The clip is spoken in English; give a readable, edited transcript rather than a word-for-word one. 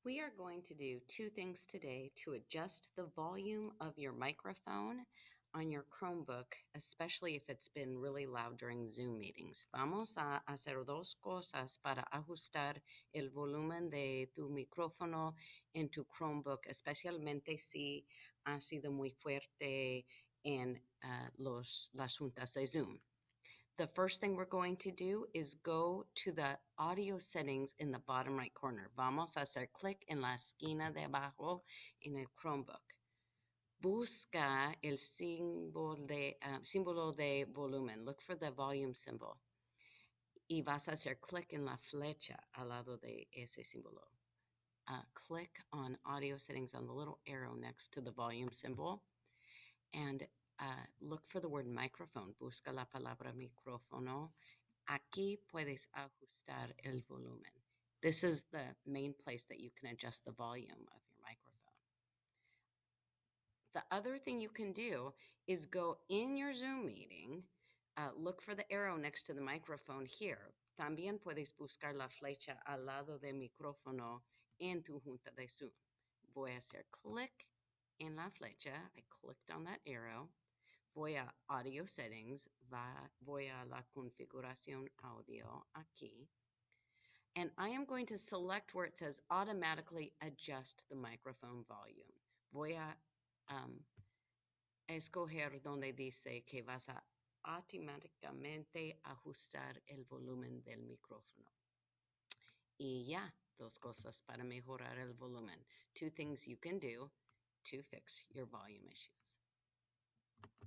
We are going to do two things today to adjust the volume of your microphone on your Chromebook, especially if it's been really loud during Zoom meetings. Vamos a hacer dos cosas para ajustar el volumen de tu micrófono en tu Chromebook, especialmente si ha sido muy fuerte en las juntas de Zoom. The first thing we're going to do is go to the audio settings in the bottom right corner. Vamos a hacer clic en la esquina de abajo en el Chromebook. Busca el símbolo de volumen. Look for the volume symbol. Y vas a hacer clic en la flecha al lado de ese símbolo. Click on audio settings on the little arrow next to the volume symbol. And look for the word microphone. Busca la palabra micrófono. Aquí puedes ajustar el volumen. This is the main place that you can adjust the volume of your microphone. The other thing you can do is go in your Zoom meeting, look for the arrow next to the microphone here. También puedes buscar la flecha al lado del micrófono en tu junta de Zoom. Voy a hacer clic en la flecha. I clicked on that arrow. Voy a audio settings. Voy a la configuración audio aquí. And I am going to select where it says automatically adjust the microphone volume. Voy a escoger donde dice que vas a automáticamente ajustar el volumen del micrófono. Y ya, dos cosas para mejorar el volumen. Two things you can do to fix your volume issues.